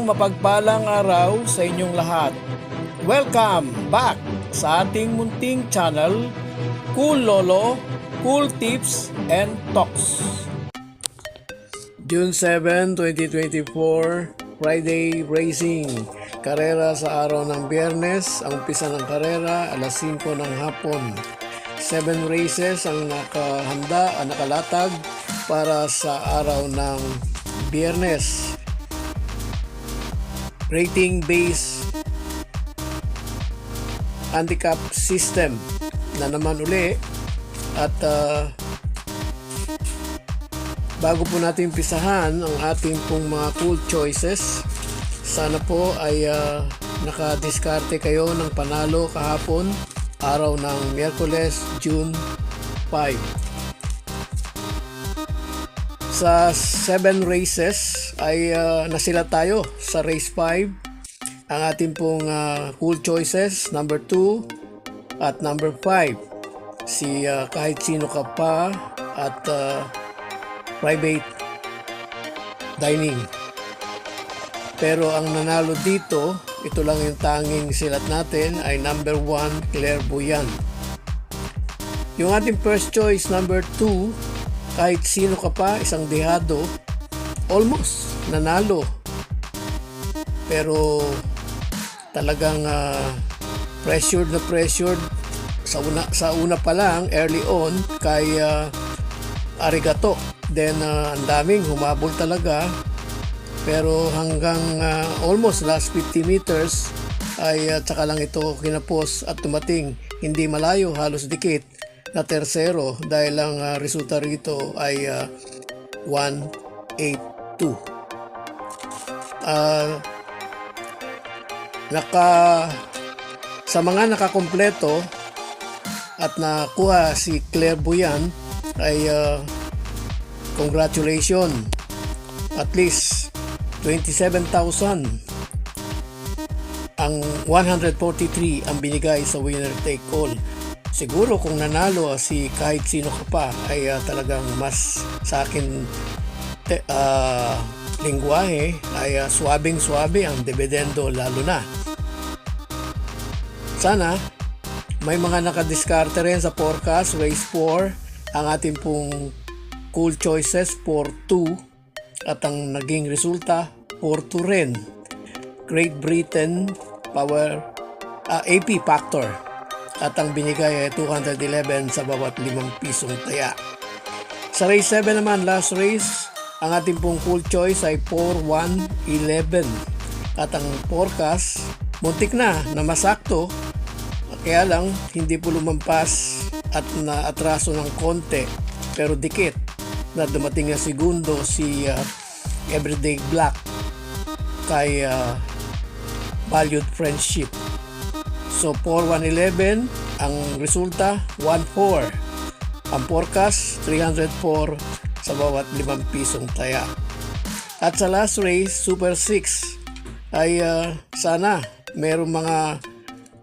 mapagpalang araw sa inyong lahat. Welcome back sa ating munting channel, Cool Lolo, Cool Tips and Talks. June 7, 2024, Friday Racing. Karera sa araw ng Biyernes. Ang umpisa ng karera, alas 5 ng hapon. 7 races ang nakalatag para sa araw ng Biyernes. Rating base handicap system na naman uli at bago po natin pisahan ang ating pong mga cool choices, sana po ay nakadiskarte kayo ng panalo kahapon, araw ng Miyerkules, June 5. Sa 7 races ay nasila tayo sa race 5. Ang ating pong cool choices, number 2 at number 5. Si kahit sino ka pa at private dining. Pero ang nanalo dito, ito lang yung tanging silat natin, ay number 1, Clairvoyant. Yung ating first choice, number 2, kahit sino ka pa, isang dehado, almost nanalo. Pero talagang pressured sa una pa lang, early on, kay Arigato. Then ang daming humabol talaga. Pero hanggang almost last 50 meters ay tsaka lang ito kinapos at tumating. Hindi malayo, halos dikit na tersero dahil ang resulta rito ay 182. Sa mga nakakompleto at nakuha si Clairvoyant ay congratulations, at least 27,000 ang 143 ang binigay sa winner take all. Siguro kung nanalo si kahit sino ka pa ay talagang mas sa akin lingwahe ay swabing-swabe ang dividendo lalo na. Sana may mga nakadiskarte rin sa forecast race 4 ang ating pong cool choices 4-2 at ang naging resulta 4-2 rin. Great Britain Power AP Factor at ang binigay ay 211 sa bawat 5 pisong taya. Sa race 7 naman, last race, ang ating pong cool choice ay 4-1-11 at ang forecast muntik na masakto, kaya lang hindi po lumampas at naatraso ng konti, pero dikit na dumating na segundo si Everyday Black kay Valued Friendship. So 4-1-11 ang resulta, 1-4. Ang forecast 304 sa bawat 5 pisong taya. At sa last race, Super 6, ay sana merong mga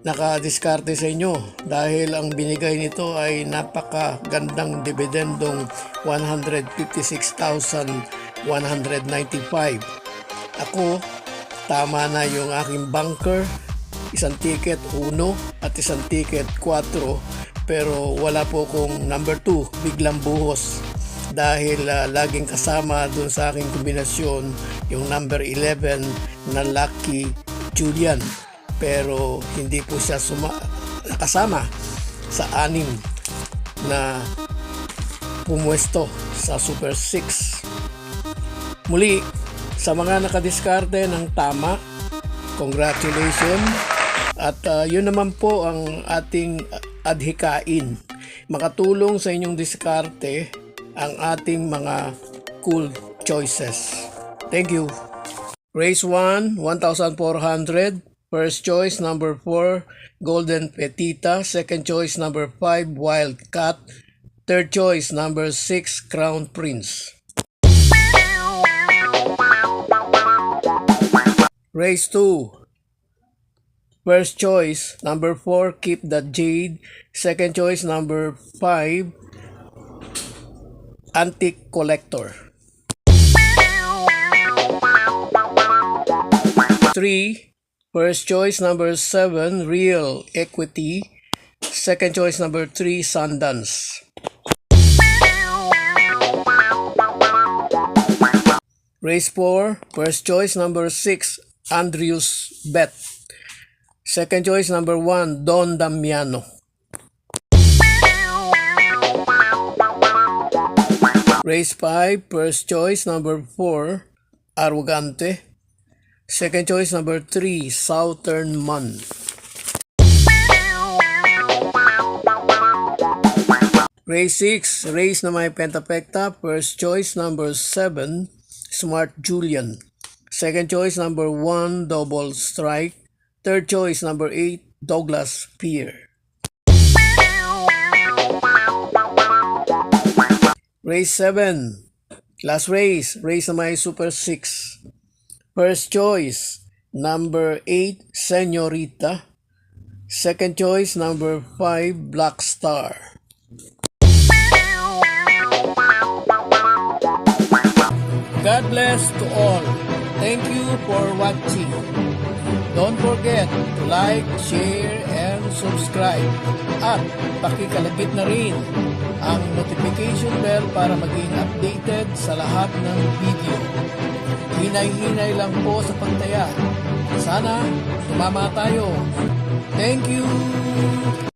nakadiskarte sa inyo dahil ang binigay nito ay napakagandang dividendong 156,195. Ako, tama na yung aking bunker, isang ticket 1 at isang ticket 4, pero wala po kong number 2, biglang buhos dahil laging kasama dun sa aking kombinasyon yung number 11 na Lucky Julian, pero hindi po siya nakasama sa 6 na pumwesto sa Super 6. Muli, sa mga nakadiskarte ng tama, congratulations. At yun naman po ang ating adhikain. Makatulong sa inyong diskarte ang ating mga cool choices. Thank you. Race 1, 1,400. First choice, number 4, Golden Petita. Second choice, number 5, Wildcat. Third choice, number 6, Crown Prince. Race 2. First choice, number 4, Keep the Jade. Second choice, number 5, Antique Collector. 3. First choice number 7, Real Equity. Second choice number 3, Sundance. Race 4, first choice number 6, Andrews Bet. Second choice number 1, Don Damiano. Race 5, first choice number 4, Arrogante. Second choice number 3, Southern Man. Race 6, race na may pentapekta. First choice number 7, Smart Julian. Second choice number 1, Double Strike. Third choice number 8, Douglas Pierre. Race 7, last race, race na may Super 6. First choice, number 8, Señorita. Second choice, number 5, Black Star. God bless to all. Thank you for watching. Don't forget to like, share, and subscribe. At pakikalagit na rin ang notification bell para maging updated sa lahat ng video. Hinay-hinay lang po sa pagtaya. Sana tumama tayo. Thank you!